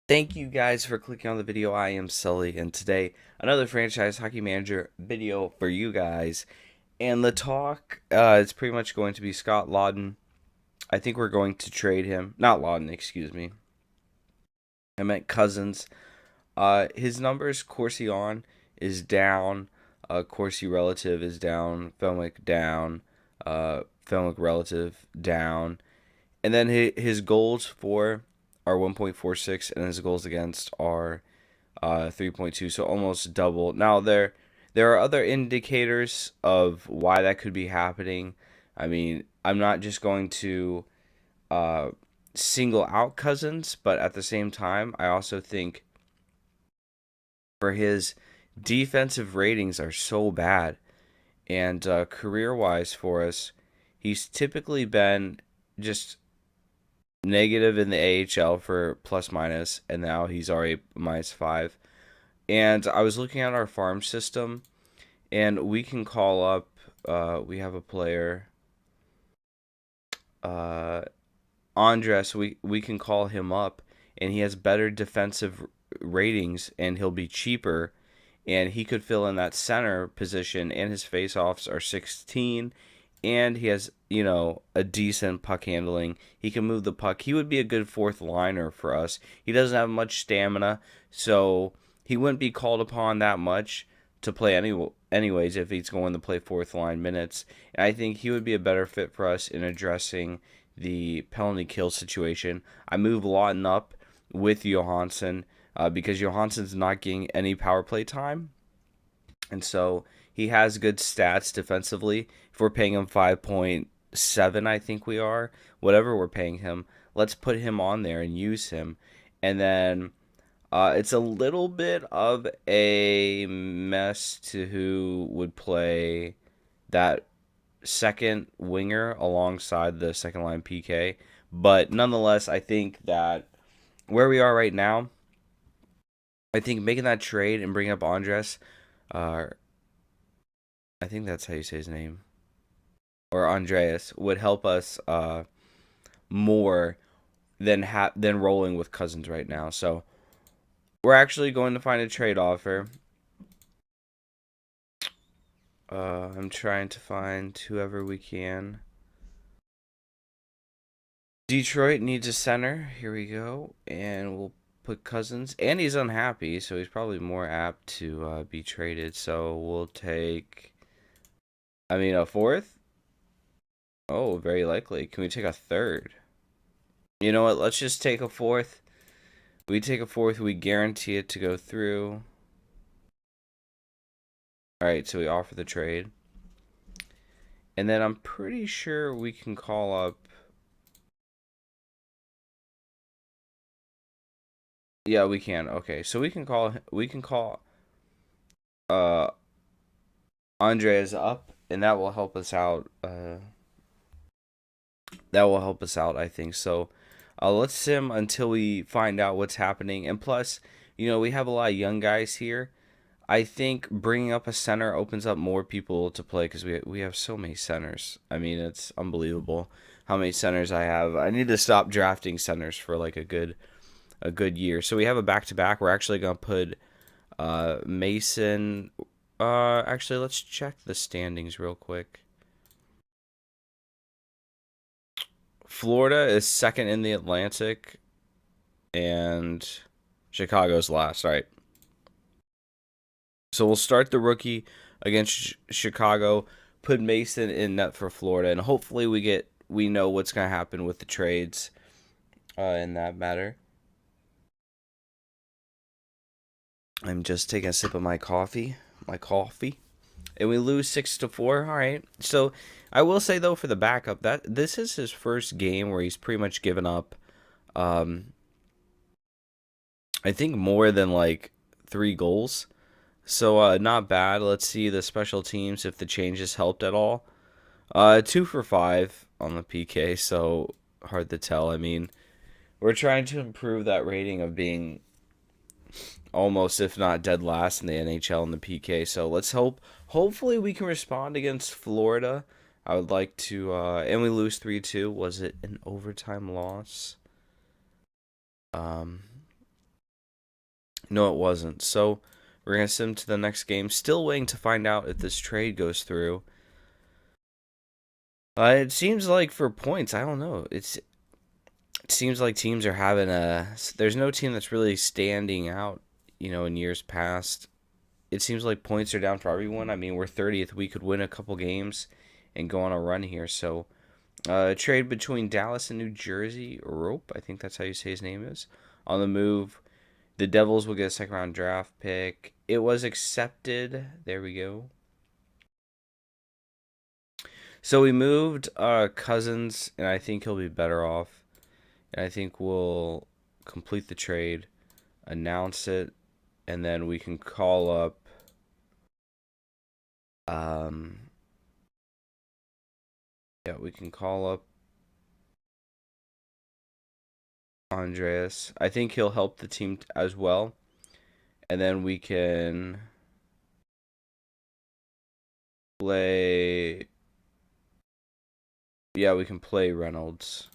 Thank you guys for clicking on the video. I am Sully, and today another franchise hockey manager video for you guys. And the talk is pretty much going to be Scott Laughton. I think we're going to trade him. Not Laughton, excuse me. I meant Cousins. His numbers, Corsi on is down. Corsi relative is down. Felmick down. Felmick relative down. And then his goals for are 1.46, and his goals against are 3.2, so almost double. Now there are other indicators of why that could be happening. I mean, I'm not just going to uh, single out Cousins, but at the same time, I also think for his defensive ratings are so bad, and career wise for us, he's typically been just negative in the AHL for plus minus, and now he's already -5. And I was looking at our farm system, and we can call up. We have a player, uh, Andres. We can call him up, and he has better defensive ratings, and he'll be cheaper, and he could fill in that center position. And his faceoffs are 16, and he has a decent puck handling. He can move the puck. He would be a good fourth liner for us. He doesn't have much stamina, so he wouldn't be called upon that much to play anyways if he's going to play fourth line minutes. And I think he would be a better fit for us in addressing the penalty kill situation. I move Lawton up with Johansson because Johansson's not getting any power play time, and so he has good stats defensively. If we're paying him 5.7, I think we are, whatever we're paying him, let's put him on there and use him. And then it's a little bit of a mess to who would play that second winger alongside the second line PK. But nonetheless, I think that where we are right now, I think making that trade and bringing up Andres, uh, I think that's how you say his name, or Andreas, would help us more than rolling with Cousins right now. So we're actually going to find a trade offer. I'm trying to find whoever we can. Detroit needs a center. Here we go, and we'll put Cousins. And he's unhappy, so he's probably more apt to be traded. So we'll take. I mean, a fourth. Oh, very likely. Can we take a third? You know what? Let's just take a fourth. We take a fourth, we guarantee it to go through. Alright, so we offer the trade. And then I'm pretty sure we can call up. Yeah, we can. Okay, so we can call uh Andres up, and that will help us out. That will help us out, I think. So let's sim until we find out what's happening. And plus, we have a lot of young guys here. I think bringing up a center opens up more people to play because we have so many centers. I mean, it's unbelievable how many centers I have. I need to stop drafting centers for like a good year. So we have a back to back. We're actually gonna put Mason. Actually, let's check the standings real quick. Florida is second in the Atlantic, and Chicago's last. All right. So we'll start the rookie against Chicago, put Mason in net for Florida, and hopefully we know what's gonna happen with the trades in that matter. I'm just taking a sip of my coffee, and we lose 6-4. All right. So I will say though, for the backup, that this is his first game where he's pretty much given up. Um, I think more than like 3 goals. So not bad. Let's see the special teams if the changes helped at all. 2 for 5 on the PK, so hard to tell. I mean, we're trying to improve that rating of being almost, if not dead last in the NHL in the PK. So let's hope. Hopefully, we can respond against Florida. I would like to, and we lose 3-2. Was it an overtime loss? Um, No, it wasn't. So we're gonna sim to the next game. Still waiting to find out if this trade goes through. It seems like for points, I don't know. It seems like teams are having a. There's no team that's really standing out. In years past, it seems like points are down for everyone. I mean, we're 30th. We could win a couple games and go on a run here. So, trade between Dallas and New Jersey. Rope, I think that's how you say his name is. On the move, the Devils will get a second round draft pick. It was accepted. There we go. So we moved Cousins, and I think he'll be better off. And I think we'll complete the trade, announce it, and then we can call up. Um, yeah, we can call up Andreas. I think he'll help the team as well, and then we can play. Yeah, we can play Reynolds.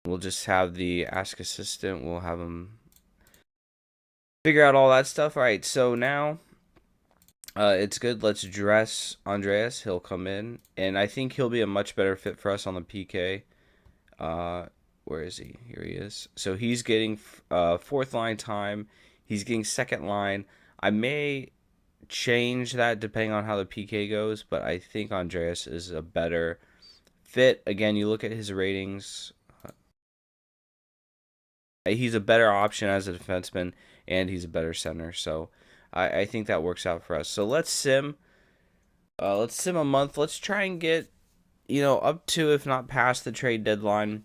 We'll just have the ask assistant. We'll have him figure out all that stuff. All right, so now it's good. Let's dress Andreas. He'll come in, and I think he'll be a much better fit for us on the PK. Where is he? Here he is. So he's getting fourth line time. He's getting second line. I may change that depending on how the PK goes, but I think Andreas is a better fit. Again, you look at his ratings. He's a better option as a defenseman, and he's a better center. So I think that works out for us. So let's sim. Let's sim a month. Let's try and get up to, if not past, the trade deadline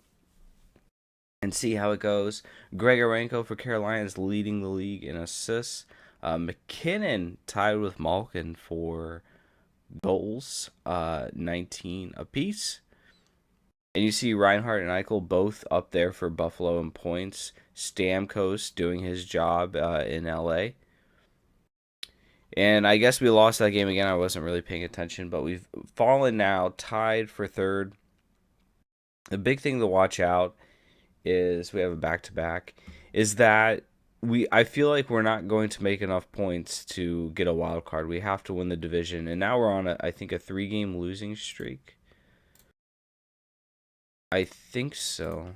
and see how it goes. Grigorenko for Carolina is leading the league in assists. McKinnon tied with Malkin for goals, 19 apiece. And you see Reinhardt and Eichel both up there for Buffalo in points. Stamkos doing his job in LA. And I guess we lost that game again. I wasn't really paying attention, but we've fallen now, tied for third. The big thing to watch out is we have a back-to-back. Is that I feel like we're not going to make enough points to get a wild card. We have to win the division, and now we're on I think a 3-game losing streak. I think so.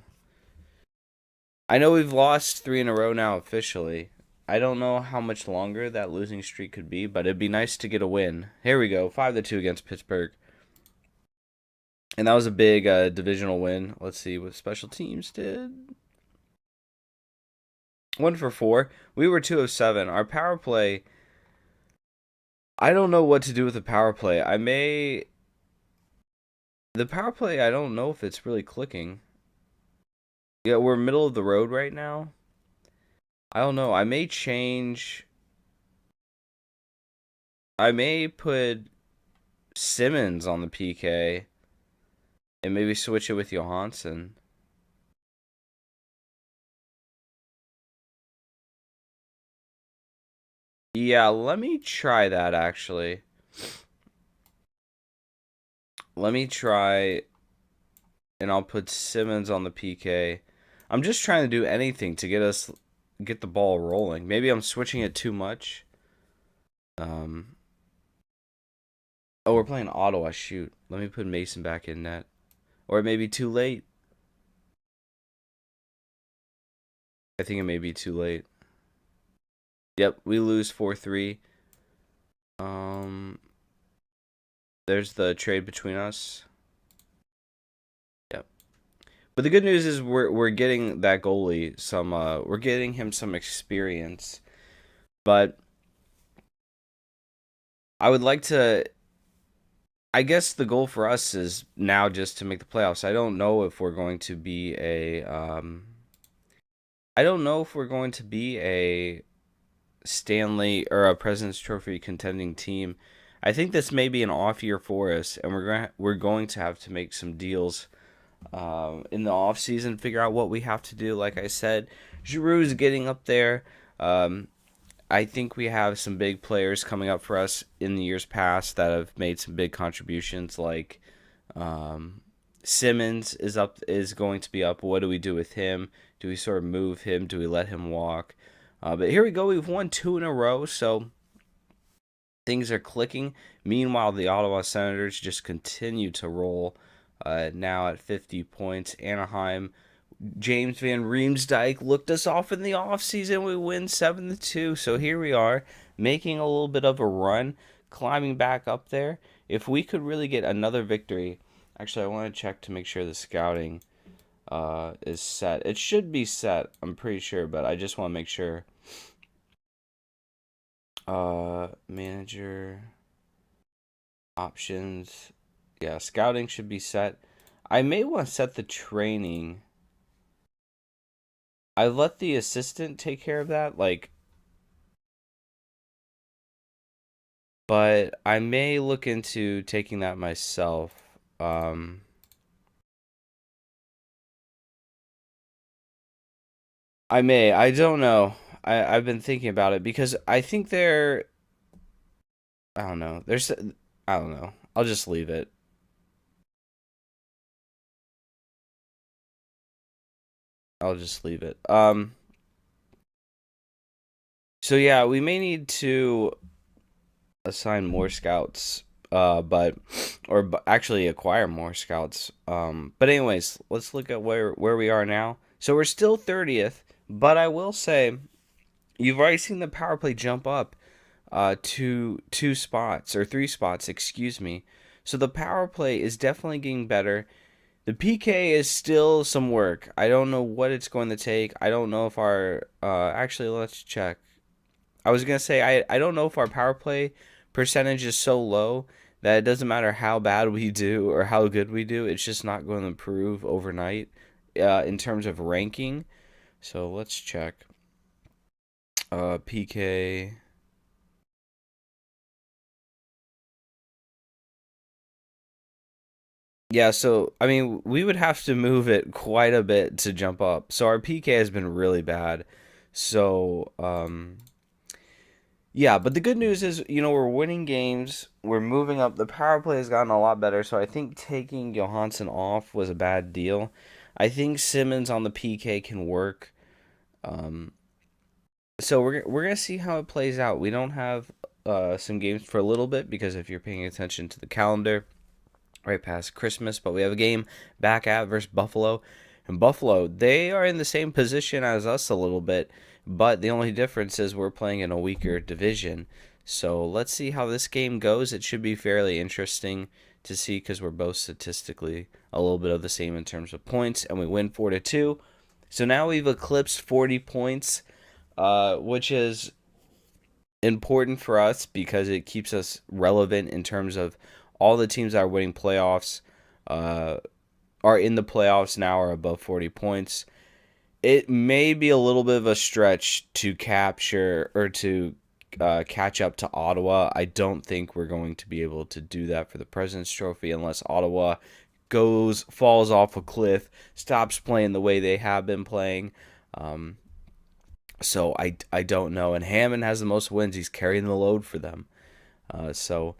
I know we've lost 3 in a row now officially. I don't know how much longer that losing streak could be, but it'd be nice to get a win. Here we go, 5-2 against Pittsburgh. And that was a big divisional win. Let's see what special teams did. 1 for 4. We were 2 of 7. Our power play, I don't know what to do with the power play. The power play, I don't know if it's really clicking. Yeah, we're middle of the road right now. I don't know. I may change. I may put Simmons on the PK and maybe switch it with Johansson. Yeah, let me try that actually. Let me try, and I'll put Simmons on the PK. I'm just trying to do anything to get the ball rolling. Maybe I'm switching it too much. Oh, we're playing Ottawa. Shoot. Let me put Mason back in net. Or it may be too late. I think it may be too late. Yep, we lose 4-3. There's the trade between us. Yep. But the good news is we're getting that goalie some we're getting him some experience. But I would like to, I guess the goal for us is now just to make the playoffs. I don't know if we're going to be a Stanley or a President's Trophy contending team. I think this may be an off year for us, and we're going to have to make some deals in the off season. Figure out what we have to do. Like I said, Giroux's getting up there. I think we have some big players coming up for us in the years past that have made some big contributions. Like Simmons is going to be up. What do we do with him? Do we sort of move him? Do we let him walk? But here we go. We've won 2 in a row, so things are clicking. Meanwhile, the Ottawa Senators just continue to roll. Now at 50 points. Anaheim, James Van Riemsdyk looked us off in the offseason. We win 7-2. So here we are, making a little bit of a run, climbing back up there. If we could really get another victory, actually, I want to check to make sure the scouting is set. It should be set, I'm pretty sure, but I just want to make sure. Manager options. Yeah, scouting should be set. I may want to set the training. I let the assistant take care of that, but I may look into taking that myself. I may. I don't know. I've been thinking about it because I think they're. I don't know. There's. I don't know. I'll just leave it. I'll just leave it. So yeah, we may need to assign more scouts. But or actually acquire more scouts. But anyways, let's look at where we are now. So we're still 30th, but I will say you've already seen the power play jump up to 2 spots or 3 spots, excuse me. So the power play is definitely getting better. The PK is still some work. I don't know what it's going to take. I don't know if our actually let's check. I was gonna say I don't know if our power play percentage is so low that it doesn't matter how bad we do or how good we do. It's just not going to improve overnight in terms of ranking. So let's check. PK. Yeah, so I mean, we would have to move it quite a bit to jump up. So our PK has been really bad. So, yeah, but the good news is, we're winning games. We're moving up. The power play has gotten a lot better. So I think taking Johansson off was a bad deal. I think Simmons on the PK can work. Um, so we're gonna see how it plays out. We don't have some games for a little bit because if you're paying attention to the calendar, right past Christmas, but we have a game back at versus Buffalo. And Buffalo, they are in the same position as us a little bit, but the only difference is we're playing in a weaker division. So let's see how this game goes. It should be fairly interesting to see because we're both statistically a little bit of the same in terms of points, and we win 4-2. So now we've eclipsed 40 points, which is important for us because it keeps us relevant in terms of all the teams that are winning playoffs uh, are in the playoffs now are above 40 points. It may be a little bit of a stretch to capture or to catch up to Ottawa. I don't think we're going to be able to do that for the President's Trophy unless Ottawa falls off a cliff, stops playing the way they have been playing. So I don't know. And Hammond has the most wins. He's carrying the load for them. So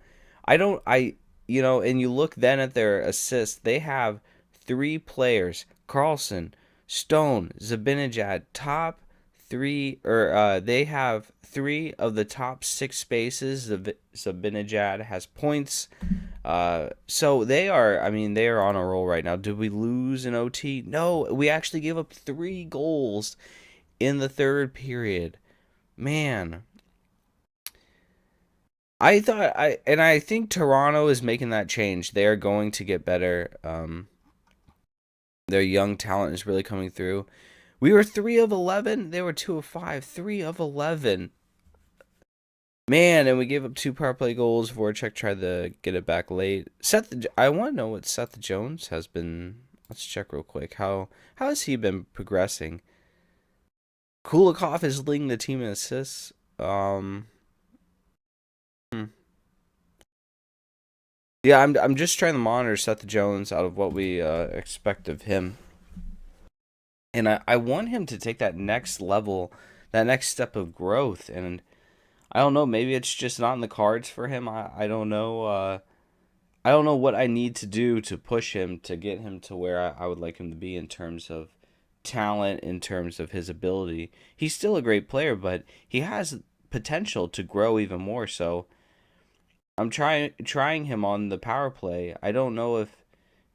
I don't I and you look then at their assists. They have 3 players: Carlson, Stone, Zibanejad, top 3, or they have 3 of the top 6 spaces. Zibanejad has points. So they are. I mean, they are on a roll right now. Did we lose in OT? No, we actually gave up 3 goals in the third period. Man, I think Toronto is making that change. They are going to get better. Their young talent is really coming through. We were 3 of 11. They were 2 of 5. 3 of 11. Man, and we gave up 2 power play goals. Voracek tried to get it back late. I want to know what Seth Jones has been. Let's check real quick. How has he been progressing? Kulikov is leading the team in assists. Hmm. Yeah, I'm just trying to monitor Seth Jones out of what we expect of him, and I want him to take that next level, that next step of growth. And I don't know, maybe it's just not in the cards for him. I don't know. I don't know what I need to do to push him to get him to where I would like him to be in terms of talent in terms of his ability. He's still a great player, but he has potential to grow even more. So I'm trying him on the power play. I don't know if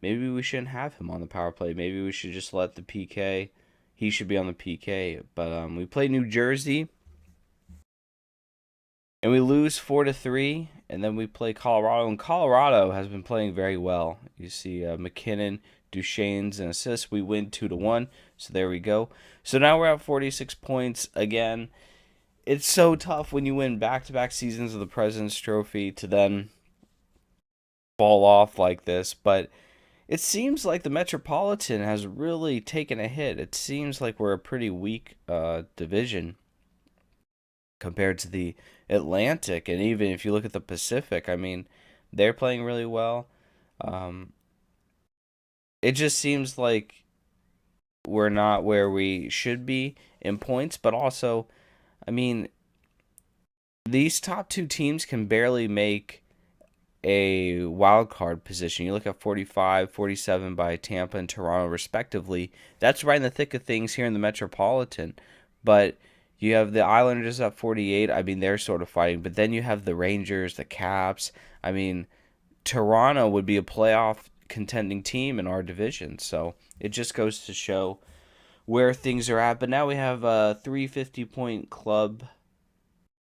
maybe we shouldn't have him on the power play. Maybe we should just let the PK. He should be on the PK. But we play New Jersey and we lose 4-3, and then we play Colorado, and Colorado has been playing very well. You see McKinnon, Duchesne's and assists. We win 2-1. So there we go. So now we're at 46 points again. It's so tough when you win back-to-back seasons of the President's Trophy to then fall off like this, but it seems like the Metropolitan has really taken a hit. It seems like we're a pretty weak division compared to the Atlantic, and even if you look at the Pacific, I mean, they're playing really well. Um, it just seems like we're not where we should be in points, but also, I mean, these top two teams can barely make a wild card position. You look at 45, 47 by Tampa and Toronto, respectively. That's right in the thick of things here in the Metropolitan. But you have the Islanders at 48. I mean, they're sort of fighting. But then you have the Rangers, the Caps. I mean, Toronto would be a playoff contending team in our division. So it just goes to show where things are at. But now we have a 350-point club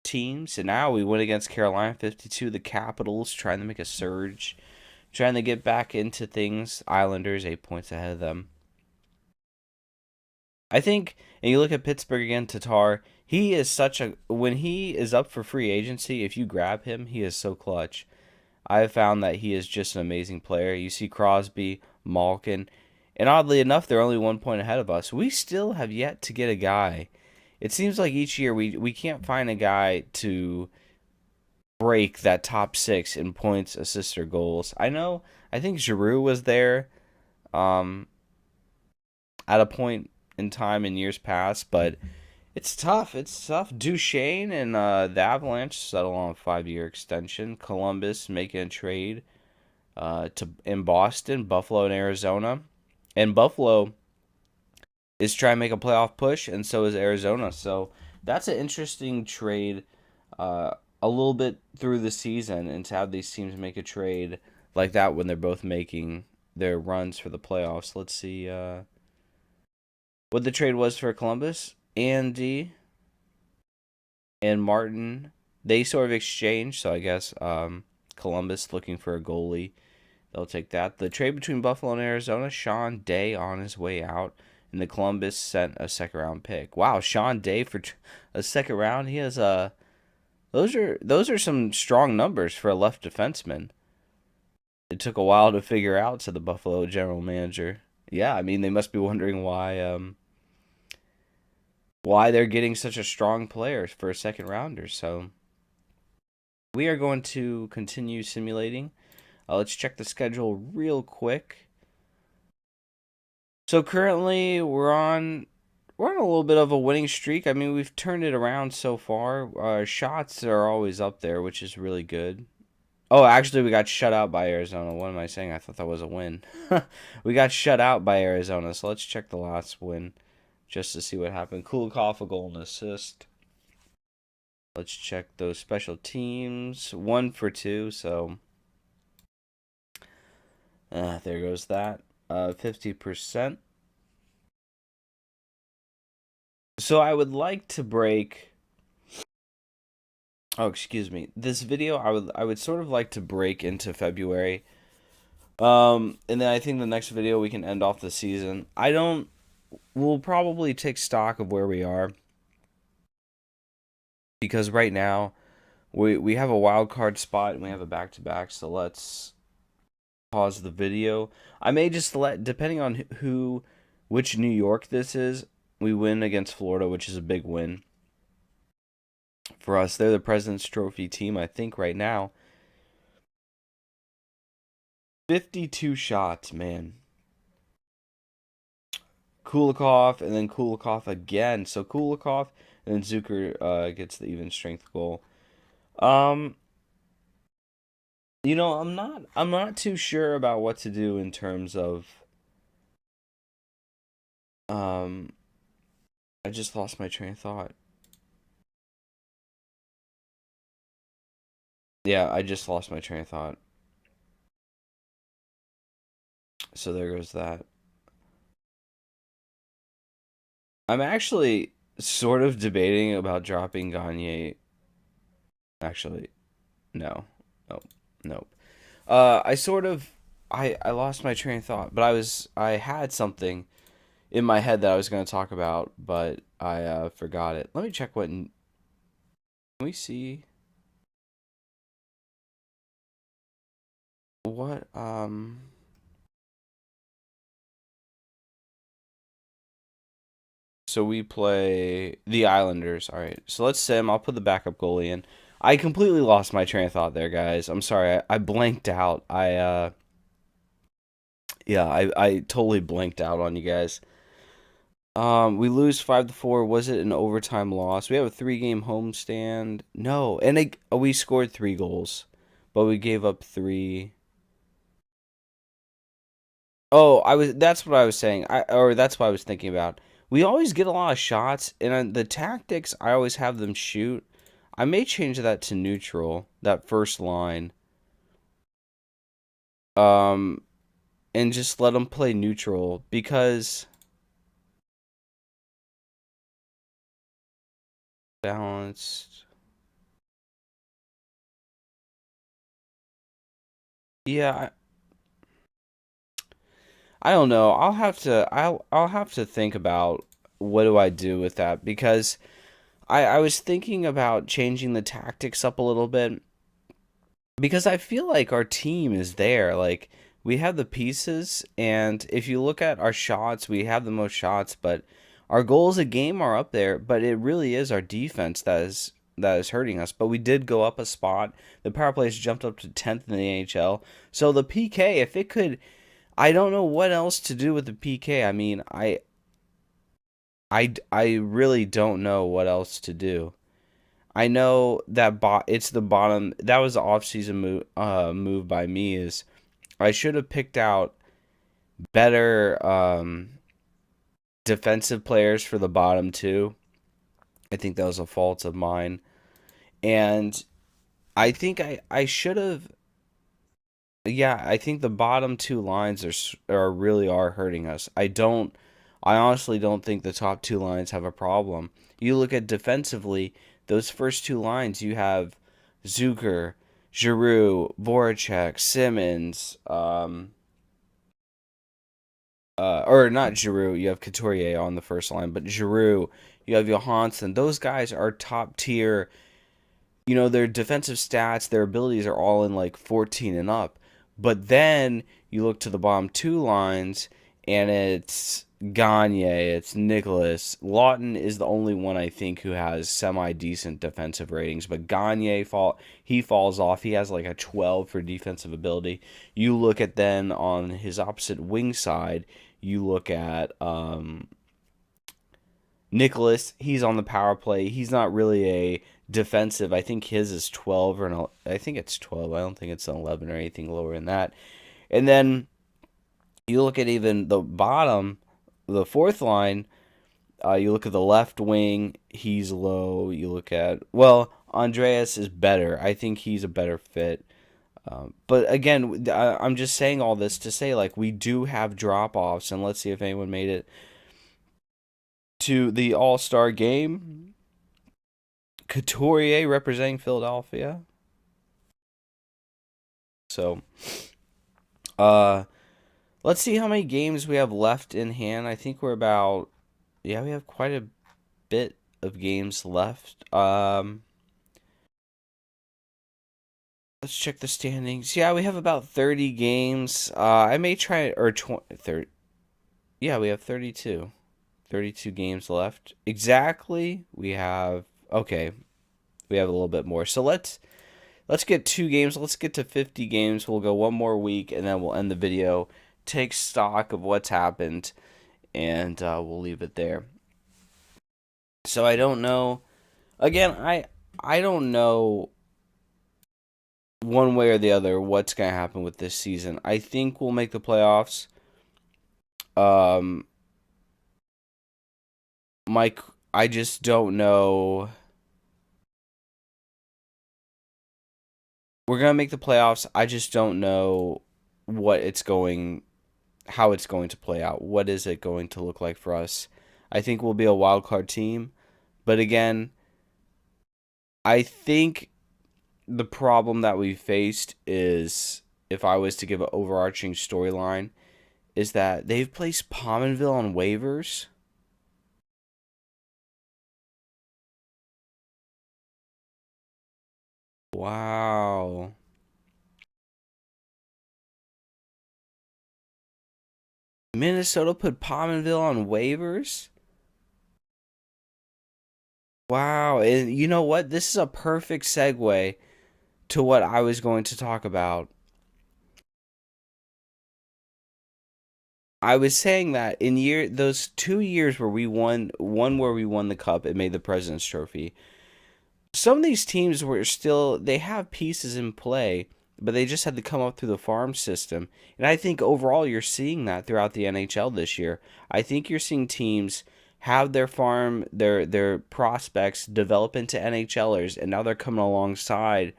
teams, and now we win against Carolina 52. The Capitals trying to make a surge, trying to get back into things. Islanders 8 points ahead of them. I think, and you look at Pittsburgh again, Tatar. He is such a when he is up for free agency. If you grab him, he is so clutch. I have found that he is just an amazing player. You see Crosby, Malkin, and oddly enough, they're only 1 point ahead of us. We still have yet to get a guy. It seems like each year we can't find a guy to break that top six in points, assists, or goals. I think Giroux was there um, at a point in time in years past, but it's tough. It's tough. Duchesne and the Avalanche settle on a 5-year extension. Columbus making a trade in Boston, Buffalo, and Arizona. And Buffalo is trying to make a playoff push, and so is Arizona. So that's an interesting trade. A little bit through the season, and to have these teams make a trade like that when they're both making their runs for the playoffs. Let's see what the trade was for Columbus. Andy and Martin, they sort of exchanged. So I guess Columbus looking for a goalie. They'll take that. The trade between Buffalo and Arizona, Sean Day on his way out. And the Columbus sent a second-round pick. Wow, Sean Day for a second round. He has a those are some strong numbers for a left defenseman. It took a while to figure out, said the Buffalo general manager. Yeah, I mean they must be wondering why they're getting such a strong player for a second rounder. So we are going to continue simulating. Let's check the schedule real quick. So currently we're on a little bit of a winning streak. I mean, we've turned it around so far. Our shots are always up there, which is really good. Oh, actually, we got shut out by Arizona. What am I saying? I thought that was a win. We got shut out by Arizona, so let's check the last win just to see what happened. Kulikov, a goal and assist. Let's check those special teams. 1 for 2, so there goes that. 50%. So I would like to break. Oh, excuse me. This video I would sort of like to break into February. And then I think the next video we can end off the season. We'll probably take stock of where we are. Because right now we have a wild card spot and we have a back-to-back, so let's pause the video. I may just depending on which New York this is, we win against Florida, which is a big win for us. They're the President's Trophy team, I think, right now. 52 shots, man. Kulikov, and then Kulikov again. So Kulikov, and then Zucker gets the even strength goal. I'm not too sure about what to do in terms of Um, I just lost my train of thought. Yeah, I just lost my train of thought. So there goes that. I'm actually sort of debating about dropping Gagne. Actually, no. Nope. Nope. I sort of I lost my train of thought, but I had something in my head that I was going to talk about, but I forgot it. Let me check can we see what so we play the Islanders. All right. So let's sim. I'll put the backup goalie in. I completely lost my train of thought there, guys. I'm sorry. I blanked out. I totally blanked out on you guys. We lose 5-4. Was it an overtime loss? We have a 3-game homestand. No, and we scored 3 goals, but we gave up 3. Oh, I was. That's what I was saying. That's what I was thinking about. We always get a lot of shots, and the tactics I always have them shoot. I may change that to neutral. That first line. Um, and just let them play neutral because balanced. Yeah, I don't know. I'll have to think about what do I do with that because I was thinking about changing the tactics up a little bit because I feel like our team is there. Like we have the pieces, and if you look at our shots, we have the most shots, but our goals a game are up there. But it really is our defense that is hurting us. But we did go up a spot. The power play has jumped up to 10th in the NHL. So the PK, if it could, I don't know what else to do with the PK. I mean, I really don't know what else to do. I know that it's the bottom. That was the offseason move by me. Is I should have picked out better defensive players for the bottom two. I think that was a fault of mine, and I think I should have. Yeah, I think the bottom two lines are hurting us. I honestly don't think the top two lines have a problem. You look at defensively, those first two lines you have Zucker, Giroux, Voracek, Simmons, or not Giroux, you have Couturier on the first line, but Giroux, you have Johansson. Those guys are top tier. You know, their defensive stats, their abilities are all in like 14 and up. But then you look to the bottom two lines, and it's Gagne, it's Nicholas. Lawton is the only one I think who has semi decent defensive ratings, but he falls off. He has like a 12 for defensive ability. You look at then on his opposite wing side, you look at Nicholas, he's on the power play. He's not really a defensive. I think his is 12 or I think it's 12. I don't think it's an 11 or anything lower than that. And then you look at even the bottom, the fourth line, you look at the left wing, he's low. You look at, well, Andreas is better. I think he's a better fit. But again, I'm just saying all this to say, like, we do have drop offs, and let's see if anyone made it to the All Star game. Couturier representing Philadelphia. So, uh, let's see how many games we have left in hand. I think we're about, yeah, we have quite a bit of games left. Let's check the standings. Yeah, we have about 30 games. I may try, or 20, 30, yeah, we have 32. 32 games left. Exactly. Okay, we have a little bit more. So let's get 2 games. Let's get to 50 games. We'll go one more week, and then we'll end the video. Take stock of what's happened, and we'll leave it there. So I don't know. Again, I don't know one way or the other what's gonna happen with this season. I think we'll make the playoffs. Um, Mike, I just don't know. We're gonna make the playoffs. I just don't know what it's going, how it's going to play out. What is it going to look like for us? I think we'll be a wild card team, but again, I think the problem that we faced is, if I was to give an overarching storyline, is that they've placed Pominville on waivers. Wow. Minnesota put Pominville on waivers? Wow. And you know what? This is a perfect segue to what I was going to talk about. I was saying that in those 2 years where we won, one where we won the cup and made the President's Trophy, some of these teams were still, they have pieces in play, but they just had to come up through the farm system. And I think overall you're seeing that throughout the NHL this year. I think you're seeing teams have their farm, their prospects develop into NHLers, and now they're coming alongside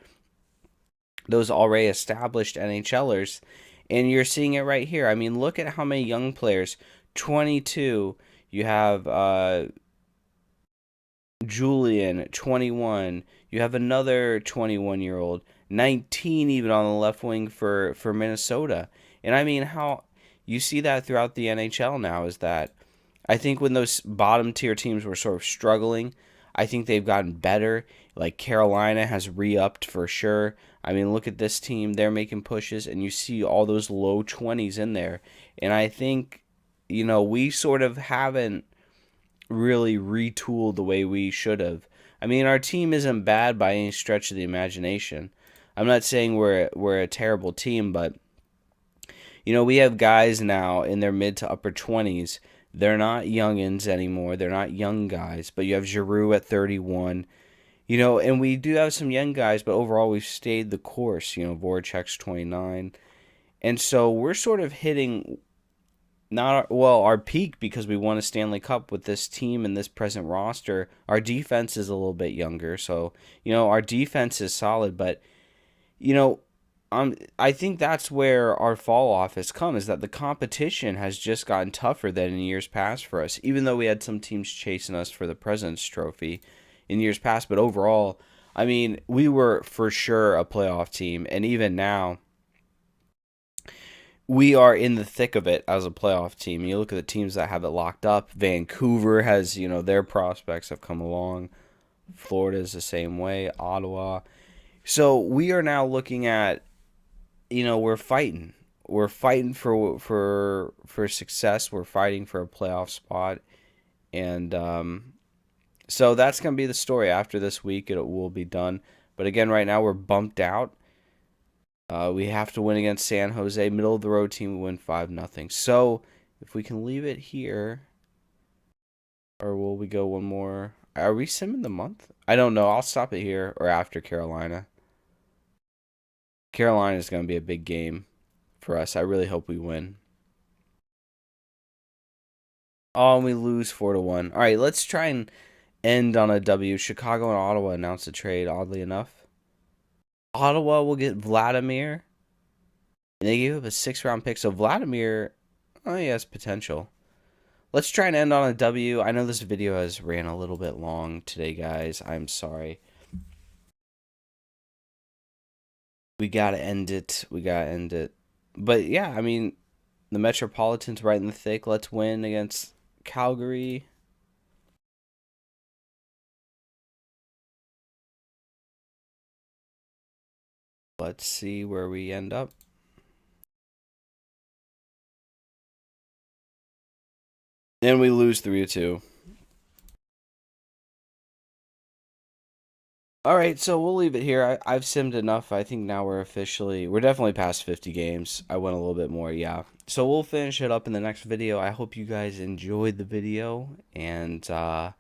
those already established NHLers. And you're seeing it right here. I mean, look at how many young players. 22. You have Julian, 21. You have another 21-year-old, 19 even on the left wing for Minnesota. And I mean, how you see that throughout the NHL now is that I think when those bottom tier teams were sort of struggling, I think they've gotten better. Like Carolina has re-upped for sure. I mean, look at this team. They're making pushes, and you see all those low 20s in there. And I think, we sort of haven't really retooled the way we should have. I mean, our team isn't bad by any stretch of the imagination. I'm not saying we're a terrible team, but we have guys now in their mid to upper 20s. They're not youngins anymore. They're not young guys, but you have Giroux at 31. And we do have some young guys, but overall we've stayed the course. Voracek's 29. And so we're sort of hitting not our peak because we won a Stanley Cup with this team and this present roster. Our defense is a little bit younger, so our defense is solid, but you know I think that's where our fall off has come, is that the competition has just gotten tougher than in years past for us, even though we had some teams chasing us for the President's Trophy in years past. But overall, I mean, we were for sure a playoff team, and even now we are in the thick of it as a playoff team. You look at the teams that have it locked up. Vancouver has, their prospects have come along. Florida is the same way. Ottawa. So we are now looking at, we're fighting. We're fighting for success. We're fighting for a playoff spot. And so that's going to be the story. After this week, it will be done. But again, right now we're bumped out. We have to win against San Jose. Middle of the road team, we win 5-0. So if we can leave it here, or will we go one more? Are we simming the month? I don't know. I'll stop it here or after Carolina. Carolina is going to be a big game for us. I really hope we win. Oh, and we lose 4-1. All right, let's try and end on a W. Chicago and Ottawa announced a trade, oddly enough. Ottawa will get Vladimir. And they gave up a 6th-round pick. So Vladimir, he has potential. Let's try and end on a W. I know this video has ran a little bit long today, guys. I'm sorry. We got to end it. But yeah, I mean, the Metropolitans right in the thick. Let's win against Calgary. Let's see where we end up. And we lose 3-2. All right, so we'll leave it here. I've simmed enough. I think now we're definitely past 50 games. I went a little bit more, yeah. So we'll finish it up in the next video. I hope you guys enjoyed the video. And I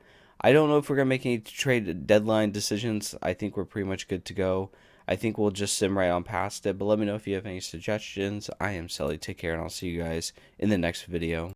don't know if we're going to make any trade deadline decisions. I think we're pretty much good to go. I think we'll just sim right on past it. But let me know if you have any suggestions. I am Sully. Take care, and I'll see you guys in the next video.